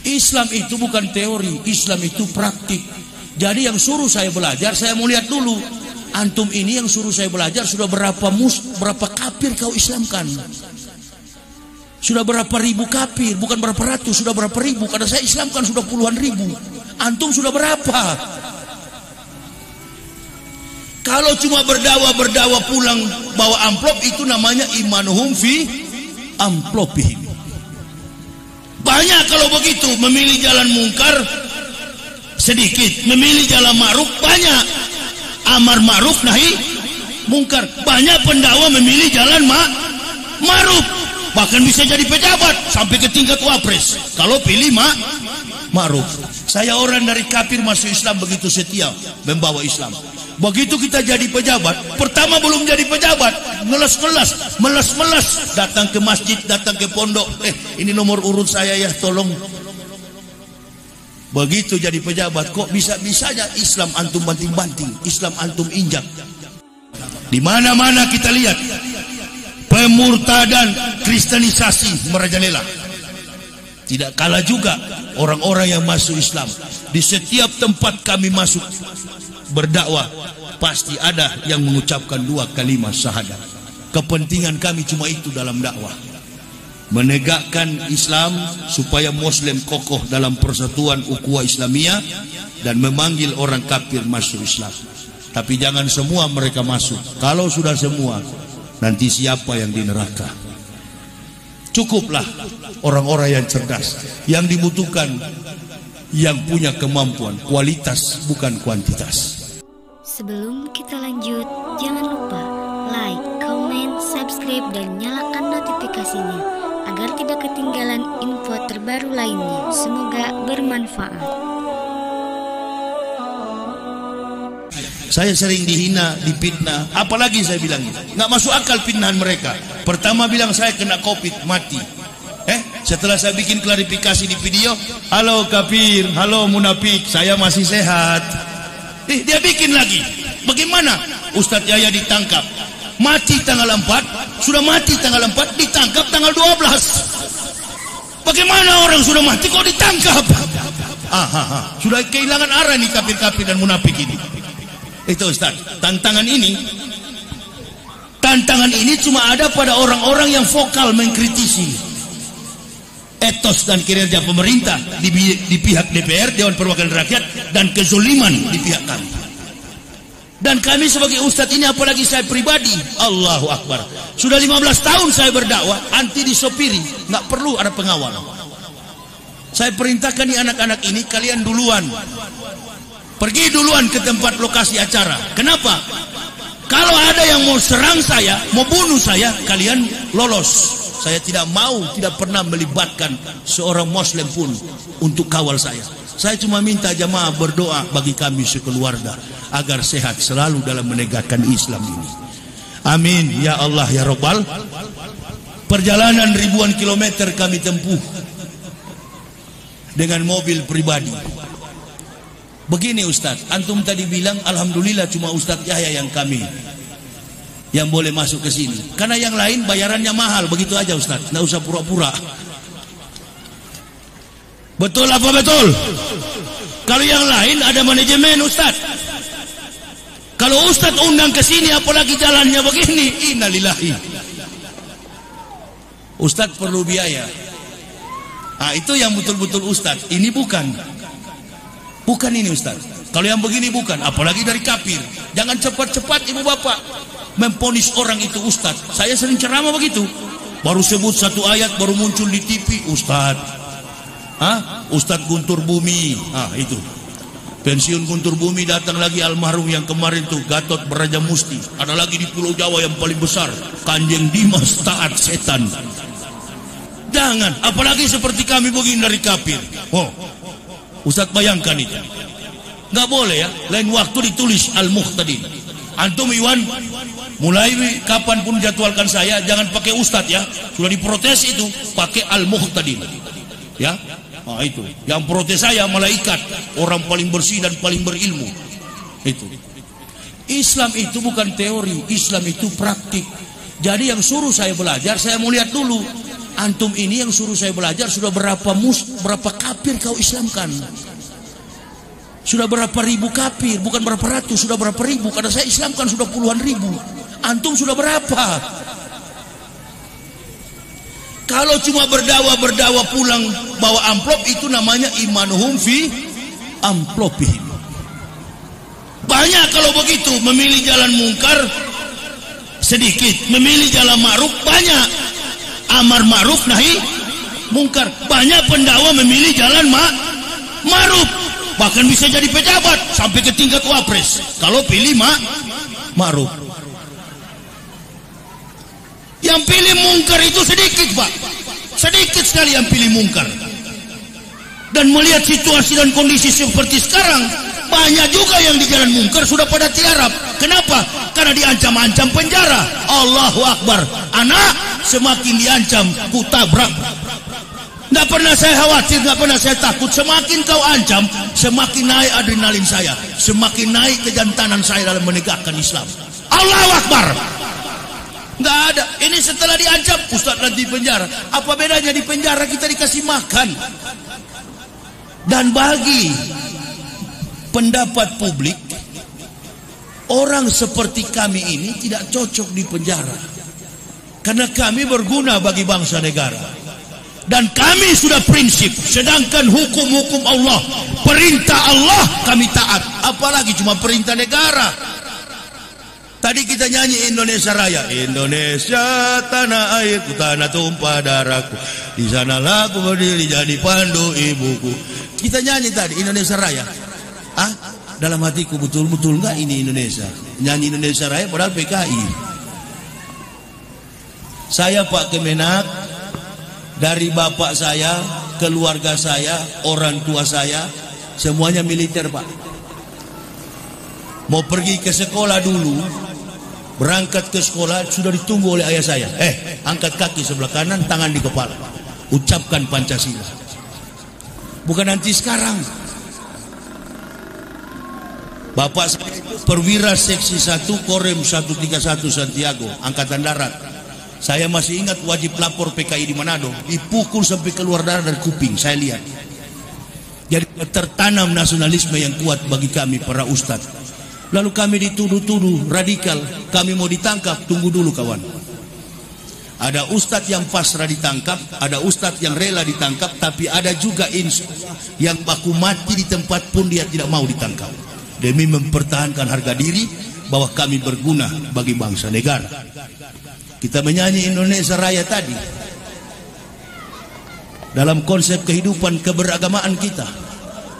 Islam itu bukan teori, Islam itu praktik. Jadi yang suruh saya belajar, saya mau lihat dulu. Antum ini yang suruh saya belajar sudah berapa kafir kau Islamkan? Sudah berapa ribu kafir, bukan berapa ratus, sudah berapa ribu. Karena saya Islamkan sudah puluhan ribu. Antum sudah berapa? Kalau cuma berdakwah pulang bawa amplop, itu namanya imanuhum fi amplopihim. Banyak kalau begitu, memilih jalan mungkar sedikit, memilih jalan ma'ruf banyak. Amar ma'ruf nahi mungkar. Banyak pendakwa memilih jalan ma'ruf, bahkan bisa jadi pejabat sampai ke tingkat wapres kalau pilih ma'ruf. Saya orang dari kafir masuk Islam begitu setia membawa Islam. Begitu kita jadi pejabat, pertama belum jadi pejabat, meles, datang ke masjid, datang ke pondok, ini nomor urut saya ya, tolong. Begitu jadi pejabat, kok bisa-bisanya Islam antum banting-banting, Islam antum injak. Di mana-mana kita lihat pemurtadan, kristenisasi merajalela. Tidak kalah juga orang-orang yang masuk Islam. Di setiap tempat kami masuk berdakwah, pasti ada yang mengucapkan 2 kalimat syahadat. Kepentingan kami cuma itu dalam dakwah, menegakkan Islam supaya Muslim kokoh dalam persatuan ukhuwah Islamiyah dan memanggil orang kafir masuk Islam. Tapi jangan semua mereka masuk. Kalau sudah semua, nanti siapa yang di neraka? Cukuplah orang-orang yang cerdas. Yang dibutuhkan yang punya kemampuan, kualitas bukan kuantitas. Sebelum kita lanjut, jangan lupa like, comment, subscribe, dan nyalakan notifikasinya agar tidak ketinggalan info terbaru lainnya. Semoga bermanfaat. Saya sering dihina, dipitnah, apalagi saya bilang nggak masuk akal fitnahan mereka. Pertama bilang saya kena COVID, mati. Setelah saya bikin klarifikasi di video, halo kafir, halo munafik, saya masih sehat. Dia bikin lagi. Bagaimana? Ustadz Yahya ditangkap, mati tanggal 4, sudah mati tanggal 4, ditangkap tanggal 12. Bagaimana orang sudah mati kok ditangkap? Sudah kehilangan arah nih kafir-kafir dan munafik ini. Itu Ustadz, tantangan ini cuma ada pada orang-orang yang vokal mengkritisi etos dan kinerja pemerintah di pihak DPR, Dewan Perwakilan Rakyat, dan kezoliman di pihak kami. Dan kami sebagai ustadz ini, apalagi saya pribadi, Allahu Akbar, sudah 15 tahun saya berdakwah, anti disopiri, nggak perlu ada pengawal. Saya perintahkan nih anak-anak ini, kalian duluan, pergi duluan ke tempat lokasi acara. Kenapa? Kalau ada yang mau serang saya, mau bunuh saya, kalian lolos. Saya tidak mau, tidak pernah melibatkan seorang Muslim pun untuk kawal saya. Saya cuma minta jamaah berdoa bagi kami sekeluarga agar sehat selalu dalam menegakkan Islam ini. Amin ya Allah ya Rabbal. Perjalanan ribuan kilometer kami tempuh dengan mobil pribadi. Begini Ustadz, antum tadi bilang alhamdulillah cuma Ustadz Yahya yang kami yang boleh masuk ke sini. Karena yang lain bayarannya mahal, begitu aja Ustadz. Nggak usah pura-pura. Betul apa betul? Kalau yang lain ada manajemen Ustadz. Kalau Ustadz undang ke sini, apalagi jalannya begini, innalillahi. Ustadz perlu biaya. Itu yang betul-betul Ustadz. Ini bukan ini Ustadz. Kalau yang begini bukan, apalagi dari kafir. Jangan cepat-cepat ibu bapak memponis orang itu Ustadz. Saya sering ceramah begitu, baru sebut satu ayat baru muncul di TV Ustadz. Ustadz Guntur Bumi. Itu pensiun Guntur Bumi, datang lagi almarhum yang kemarin tuh Gatot Brajamusti. Ada lagi di Pulau Jawa yang paling besar, Kanjeng Dimas Taat Setan. Jangan, apalagi seperti kami begini dari kafir. Ustadz bayangkan itu, nggak boleh ya. Lain waktu ditulis Al-Muhtadin. Antum Iwan, mulai kapan pun jadwalkan saya, jangan pakai Ustadz ya. Sudah diprotes itu, pakai Al-Muhtadin. Ya, itu. Yang protes saya malaikat, orang paling bersih dan paling berilmu. Itu. Islam itu bukan teori, Islam itu praktik. Jadi yang suruh saya belajar, saya mau lihat dulu. Antum ini yang suruh saya belajar sudah berapa kafir kau Islamkan? Sudah berapa ribu kafir, bukan berapa ratus, sudah berapa ribu. Karena saya Islamkan sudah puluhan ribu. Antum sudah berapa? Kalau cuma berdakwah pulang bawa amplop, itu namanya imanuhum fi amplopihim. Banyak kalau begitu, memilih jalan mungkar sedikit, memilih jalan ma'ruf banyak. Amar ma'ruf nahi mungkar. Banyak pendakwa memilih jalan ma'ruf, bahkan bisa jadi pejabat sampai ke tingkat wapres kalau pilih ma'ruf. Yang pilih mungkar itu sedikit, Pak. Sedikit sekali yang pilih mungkar. Dan melihat situasi dan kondisi seperti sekarang, banyak juga yang di jalan mungkar sudah pada tiarap. Kenapa? Karena diancam-ancam penjara. Allahu Akbar. Anak semakin diancam, ku tabrak. Tidak pernah saya khawatir, tidak pernah saya takut. Semakin kau ancam, semakin naik adrenalin saya, semakin naik kejantanan saya dalam menegakkan Islam. Allahu Akbar. Nggak ada. Ini setelah diancam, Ustaz nanti penjara. Apa bedanya di penjara kita dikasih makan? Dan bagi pendapat publik, orang seperti kami ini tidak cocok di penjara, karena kami berguna bagi bangsa negara. Dan kami sudah prinsip, sedangkan hukum-hukum Allah, perintah Allah kami taat, apalagi cuma perintah negara. Tadi kita nyanyi Indonesia Raya. Indonesia tanah airku, tanah tumpah darahku, di sanalah aku berdiri jadi pandu ibuku. Kita nyanyi tadi Indonesia Raya. Dalam hatiku betul-betul enggak ini Indonesia? Nyanyi Indonesia Raya padahal PKI. Saya Pak Kemenak, dari bapak saya, keluarga saya, orang tua saya, semuanya militer, Pak. Mau pergi ke sekolah dulu, berangkat ke sekolah sudah ditunggu oleh ayah saya. Angkat kaki sebelah kanan, tangan di kepala, ucapkan Pancasila. Bukan nanti sekarang. Bapak saya perwira seksi 1 Korem 131 Santiago, Angkatan Darat. Saya masih ingat wajib lapor PKI di Manado, dipukul sampai keluar darah dari kuping, saya lihat. Jadi tertanam nasionalisme yang kuat bagi kami para ustadz. Lalu kami dituduh-tuduh radikal, kami mau ditangkap. Tunggu dulu kawan. Ada ustadz yang pasrah ditangkap, ada ustadz yang rela ditangkap, tapi ada juga yang baku mati di tempat pun dia tidak mau ditangkap, demi mempertahankan harga diri bahwa kami berguna bagi bangsa negara. Kita menyanyi Indonesia Raya tadi dalam konsep kehidupan keberagamaan kita,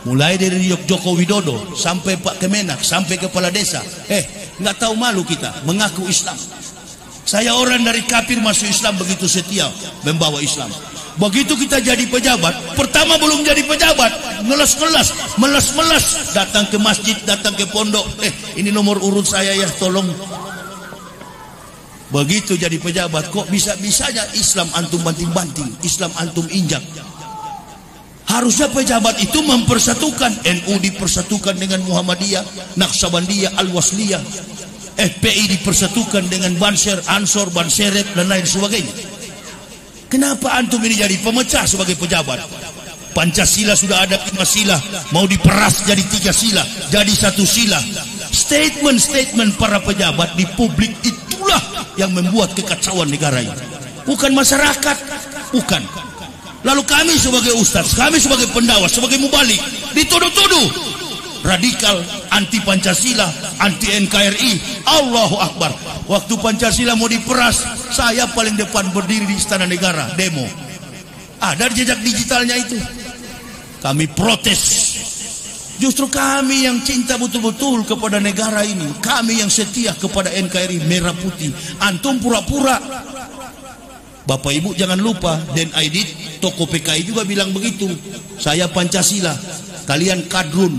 mulai dari Joko Widodo sampai Pak Kemenak sampai kepala desa. Nggak tahu malu kita mengaku Islam. Saya orang dari kafir masuk Islam begitu setia membawa Islam. Begitu kita jadi pejabat, pertama belum jadi pejabat, meles-meles, datang ke masjid, datang ke pondok. Ini nomor urut saya ya, tolong. Begitu jadi pejabat, kok bisa-bisanya Islam antum banting-banting, Islam antum injak. Harusnya pejabat itu mempersatukan. NU dipersatukan dengan Muhammadiyah, Naqsabandiyah, Al-Wasliyah, FPI dipersatukan dengan Banser, Ansor, Banseret dan lain sebagainya. Kenapa antum ini jadi pemecah sebagai pejabat? Pancasila sudah ada 5 sila, mau diperas jadi 3 sila, jadi 1 sila. Statement-statement para pejabat di publik itulah yang membuat kekacauan negara ini, bukan masyarakat, bukan. Lalu kami sebagai ustaz, kami sebagai pendakwah, sebagai mubalik, dituduh-tuduh radikal, anti Pancasila, anti NKRI. Allahu Akbar. Waktu Pancasila mau diperas, saya paling depan berdiri di Istana Negara demo. Ada jejak digitalnya itu. Kami protes. Justru kami yang cinta betul-betul kepada negara ini, kami yang setia kepada NKRI merah putih. Antum pura-pura. Bapak Ibu jangan lupa, Den Aidit, tokoh PKI juga bilang begitu. Saya Pancasila, kalian kadrun.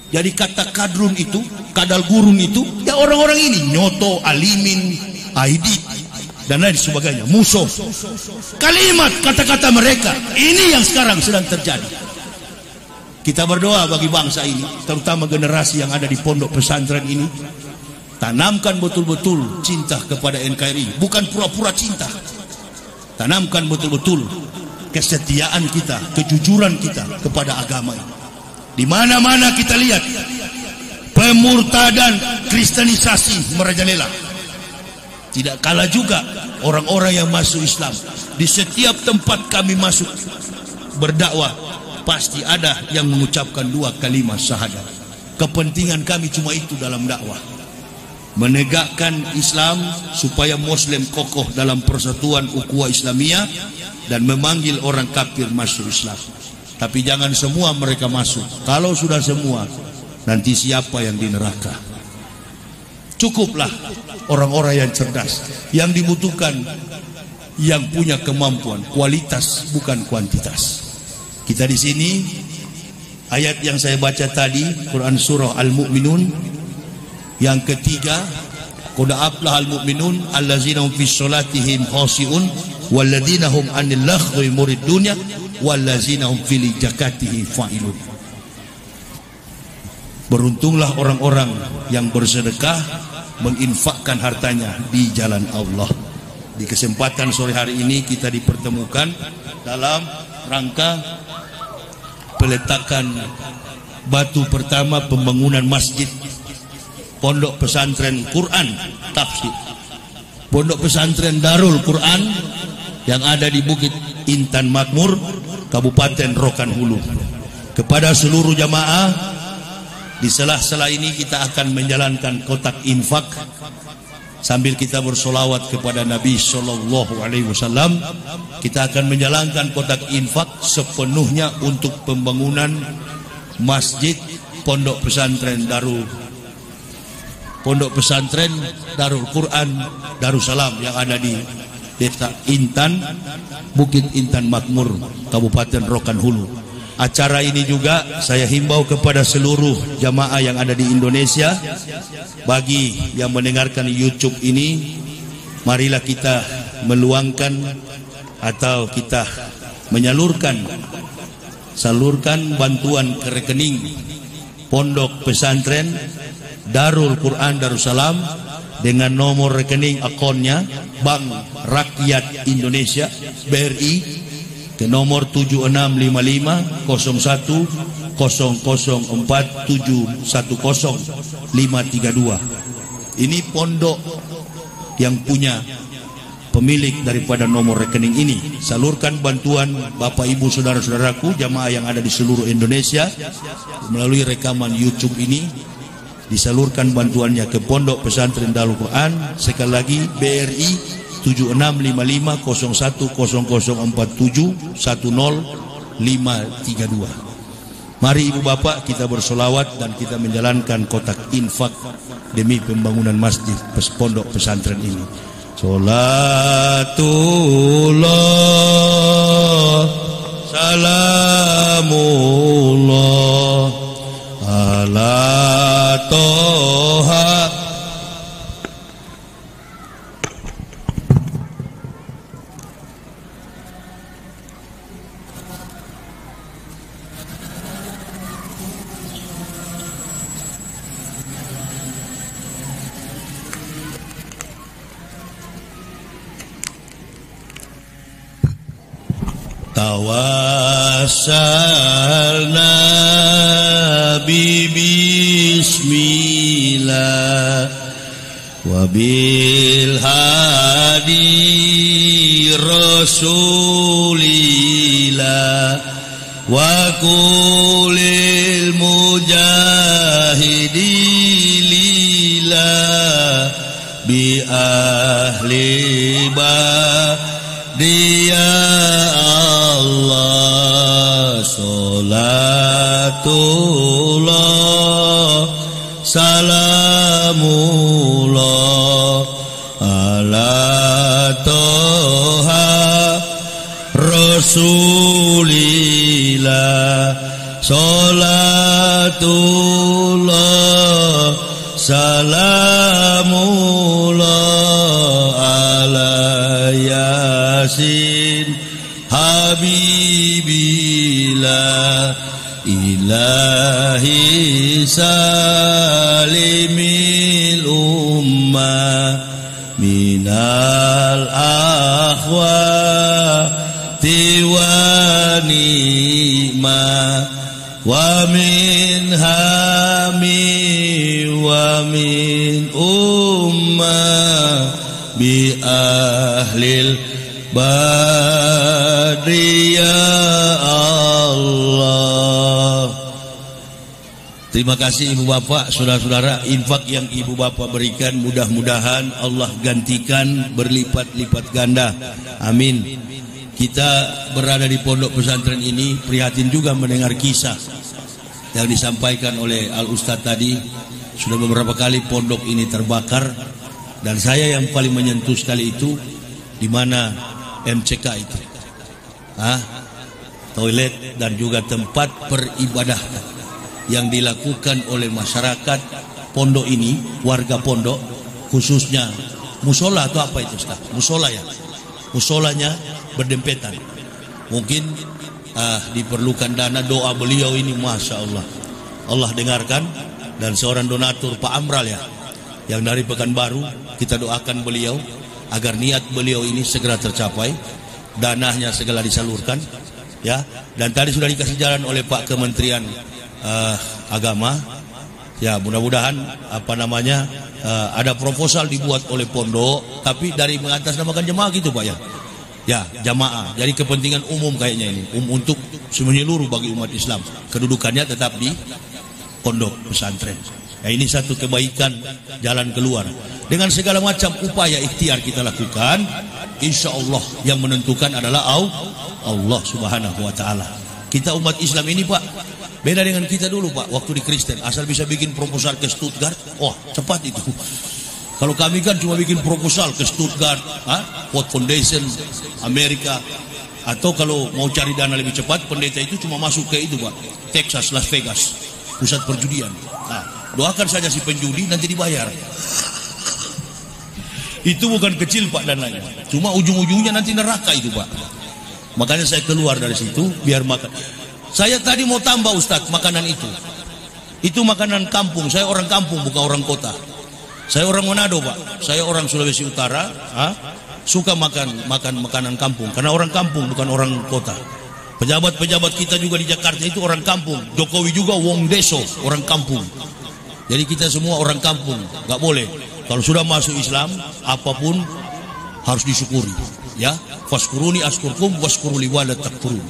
Jadi kata kadrun itu, kadal gurun itu, ya orang-orang ini, Nyoto, Alimin, Aidit, dan lain sebagainya, musuh. Kalimat, kata-kata mereka, ini yang sekarang sedang terjadi. Kita berdoa bagi bangsa ini, terutama generasi yang ada di pondok pesantren ini. Tanamkan betul-betul cinta kepada NKRI, bukan pura-pura cinta. Tanamkan betul-betul kesetiaan kita, kejujuran kita kepada agama ini. Di mana-mana kita lihat pemurtadan, kristenisasi merajalela. Tidak kalah juga orang-orang yang masuk Islam. Di setiap tempat kami masuk berdakwah, pasti ada yang mengucapkan 2 kalimat syahadat. Kepentingan kami cuma itu dalam dakwah, menegakkan Islam supaya Muslim kokoh dalam persatuan ukhuwah Islamiyah dan memanggil orang kafir masuk Islam. Tapi jangan semua mereka masuk. Kalau sudah semua, nanti siapa yang di neraka? Cukuplah orang-orang yang cerdas. Yang dibutuhkan yang punya kemampuan, kualitas bukan kuantitas. Kita di sini ayat yang saya baca tadi, Quran surah Al-Mu'minun yang ketiga, qad aflahal mu'minun allazina hum fis sholatihim khashi'un walladzina hum 'anil laghwi muridun wallazina hum fil zakatihi fa'ilun. Beruntunglah orang-orang yang bersedekah, menginfakkan hartanya di jalan Allah. Di kesempatan sore hari ini kita dipertemukan dalam rangka peletakan batu pertama pembangunan masjid Pondok Pesantren Quran Tafsir, Pondok Pesantren Darul Quran yang ada di Bukit Intan Makmur, Kabupaten Rokan Hulu. Kepada seluruh jamaah, di sela-sela ini kita akan menjalankan kotak infak sambil kita bersolawat kepada Nabi Sallallahu Alaihi Wasallam. Kita akan menjalankan kotak infak sepenuhnya untuk pembangunan masjid Pondok Pesantren Darul Quran Darussalam yang ada di Desa Intan, Bukit Intan Makmur, Kabupaten Rokan Hulu. Acara ini juga saya himbau kepada seluruh jamaah yang ada di Indonesia. Bagi yang mendengarkan YouTube ini, marilah kita meluangkan atau kita salurkan bantuan ke rekening Pondok Pesantren Darul Quran Darussalam dengan nomor rekening akunnya Bank Rakyat Indonesia BRI ke nomor 76550104710532. Ini pondok yang punya pemilik daripada nomor rekening ini. Salurkan bantuan Bapak Ibu saudara-saudaraku jamaah yang ada di seluruh Indonesia melalui rekaman YouTube ini. Disalurkan bantuannya ke Pondok Pesantren Darul Quran. Sekali lagi BRI 76550104710532. Mari Ibu Bapak kita bersolawat dan kita menjalankan kotak infak demi pembangunan masjid Pondok Pesantren ini. Salatullah salamullah ala toha tawassalna bismillah wa bil hadi rasulillah wa kulil mujahidilillah bi ahli dia Allah salatullah salamullah ala toha rasulillah salatullah salamullah ala yasin habibillah ilahi salimil ummah minal akhwat ni'ma wa min hami wa min bi ahlil badri ya Allah. Terima kasih ibu bapak, saudara-saudara. Infak yang ibu bapak berikan mudah-mudahan Allah gantikan berlipat-lipat ganda. Amin. Kita berada di pondok pesantren ini prihatin juga mendengar kisah yang disampaikan oleh Al Ustadz tadi. Sudah beberapa kali pondok ini terbakar, dan saya yang paling menyentuh sekali itu di mana MCK itu, toilet dan juga tempat beribadah yang dilakukan oleh masyarakat pondok ini, warga pondok, khususnya musola atau apa itu Ustaz? Musola ya, musolanya berdempetan. Mungkin diperlukan dana, doa beliau ini Masya Allah, Allah dengarkan. Dan seorang donatur Pak Amral ya, yang dari Pekanbaru, kita doakan beliau agar niat beliau ini segera tercapai, dananya segera disalurkan ya. Dan tadi sudah dikasih jalan oleh Pak Kementerian Agama ya, mudah-mudahan ada proposal dibuat oleh pondok, tapi dari mengatasnamakan jemaah gitu Pak ya. Ya, jamaah. Jadi kepentingan umum kayaknya ini, untuk menyeluruh bagi umat Islam. Kedudukannya tetap di pondok pesantren. Ya, ini satu kebaikan, jalan keluar. Dengan segala macam upaya ikhtiar kita lakukan, insya Allah yang menentukan adalah Allah Subhanahu wa Ta'ala. Kita umat Islam ini Pak, beda dengan kita dulu Pak, waktu di Kristen, asal bisa bikin proposal ke Stuttgart, cepat itu. Kalau kami kan cuma bikin proposal ke Stuttgart, Ford Foundation, Amerika, atau kalau mau cari dana lebih cepat, pendeta itu cuma masuk ke itu Pak, Texas, Las Vegas, pusat perjudian. Doakan saja si penjudi, nanti dibayar. Itu bukan kecil Pak dananya, cuma ujung-ujungnya nanti neraka itu Pak. Makanya saya keluar dari situ biar makan. Saya tadi mau tambah Ustadz makanan itu. Itu makanan kampung. Saya orang kampung bukan orang kota. Saya orang Manado Pak. Saya orang Sulawesi Utara. Suka makan makanan kampung. Karena orang kampung bukan orang kota. Pejabat-pejabat kita juga di Jakarta itu orang kampung. Jokowi juga wong deso, orang kampung. Jadi kita semua orang kampung. Gak boleh. Kalau sudah masuk Islam, apapun harus disyukuri. Ya, faskuruni askurkum waskuruli wala takfurun.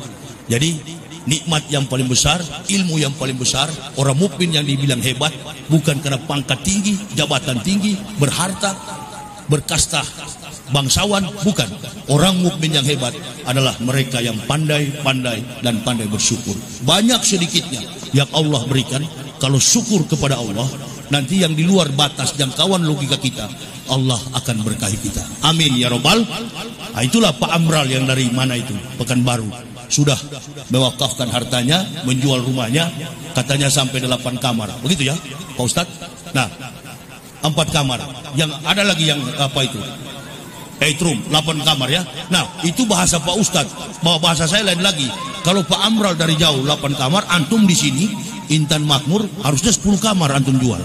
Jadi nikmat yang paling besar, ilmu yang paling besar, orang mukmin yang dibilang hebat bukan karena pangkat tinggi, jabatan tinggi, berharta, berkasta, bangsawan, bukan. Orang mukmin yang hebat adalah mereka yang pandai-pandai dan pandai bersyukur. Banyak sedikitnya yang Allah berikan, kalau syukur kepada Allah, nanti yang di luar batas jangkauan logika kita, Allah akan berkahi kita. Amin ya robbal. Itulah Pak Amral yang dari mana itu, Pekanbaru, sudah mewakafkan hartanya, menjual rumahnya, katanya sampai 8 kamar. Begitu ya Pak Ustadz? Nah, 4 kamar. Yang ada lagi yang apa itu? 8 room, 8 kamar ya. Nah, itu bahasa Pak Ustadz. Bahasa saya lain lagi. Kalau Pak Amral dari jauh 8 kamar, antum di sini Intan Makmur harusnya 10 kamar antum jual.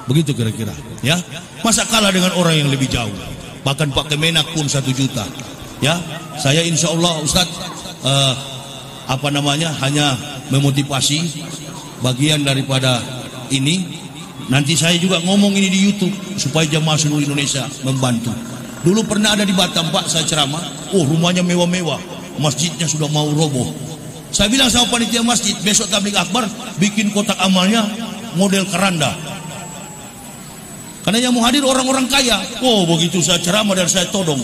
Begitu kira-kira ya. Masa kalah dengan orang yang lebih jauh? Bahkan Pak Kemenak pun 1 juta. Ya, saya insya Allah Ustadz hanya memotivasi bagian daripada ini. Nanti saya juga ngomong ini di YouTube supaya jamaah seluruh Indonesia membantu. Dulu pernah ada di Batam Pak, saya ceramah, rumahnya mewah-mewah, masjidnya sudah mau roboh. Saya bilang sama panitia masjid, besok tabligh akbar bikin kotak amalnya model keranda. Karena yang mau hadir orang-orang kaya. Begitu saya ceramah dan saya todong.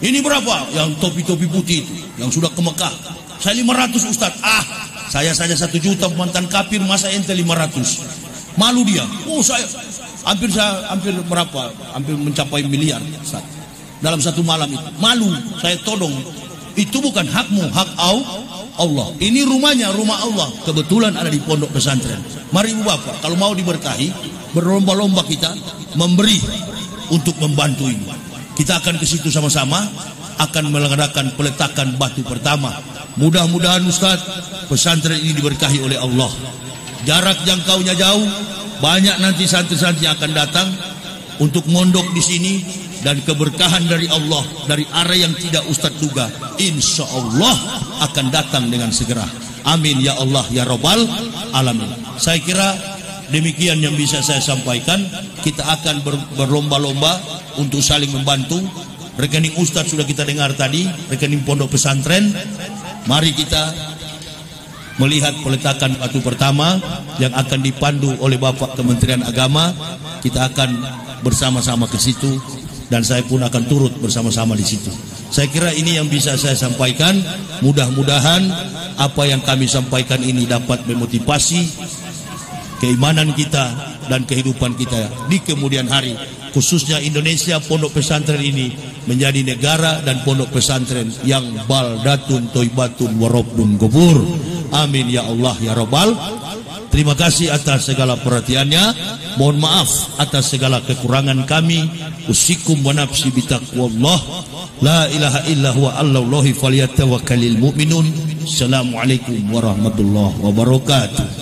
Ini berapa? Yang topi-topi putih itu, yang sudah ke Mekah. Saya 500 Ustaz. Saya saja 1 juta mantan kafir, masa ente 500? Malu dia. Saya hampir berapa? Hampir mencapai miliar Ustaz. Dalam 1 malam itu. Malu, saya todong. Itu bukan hakmu, hak Allah. Ini rumahnya, rumah Allah. Kebetulan ada di pondok pesantren. Mari ibu bapak, kalau mau diberkahi, berlomba-lomba kita memberi untuk membantu ini. Kita akan ke situ sama-sama, akan melaksanakan peletakan batu pertama. Mudah-mudahan Ustaz, pesantren ini diberkahi oleh Allah. Jarak jangkaunya jauh, banyak nanti santri-santri yang akan datang untuk mondok di sini. dan keberkahan dari Allah dari arah yang tidak Ustadz duga, insya Allah akan datang dengan segera. Amin ya Allah ya Rabbal Alamin. Saya kira demikian yang bisa saya sampaikan. Kita akan berlomba-lomba untuk saling membantu. Rekening Ustadz sudah kita dengar tadi, rekening pondok pesantren. Mari kita melihat peletakan batu pertama yang akan dipandu oleh Bapak Kementerian Agama. Kita akan bersama-sama ke situ dan saya pun akan turut bersama-sama di situ. Saya kira ini yang bisa saya sampaikan. Mudah-mudahan apa yang kami sampaikan ini dapat memotivasi keimanan kita dan kehidupan kita di kemudian hari. Khususnya Indonesia, pondok pesantren ini menjadi negara dan pondok pesantren yang baldatun toibatun warobun gobur. Amin ya Allah ya Rabbal. Terima kasih atas segala perhatiannya. Mohon maaf atas segala kekurangan kami. Usikum wa nafsi bitaqwallah. La ilaha illa huwa Allahi falyatawakkalul mu'minun. Assalamualaikum warahmatullahi wabarakatuh.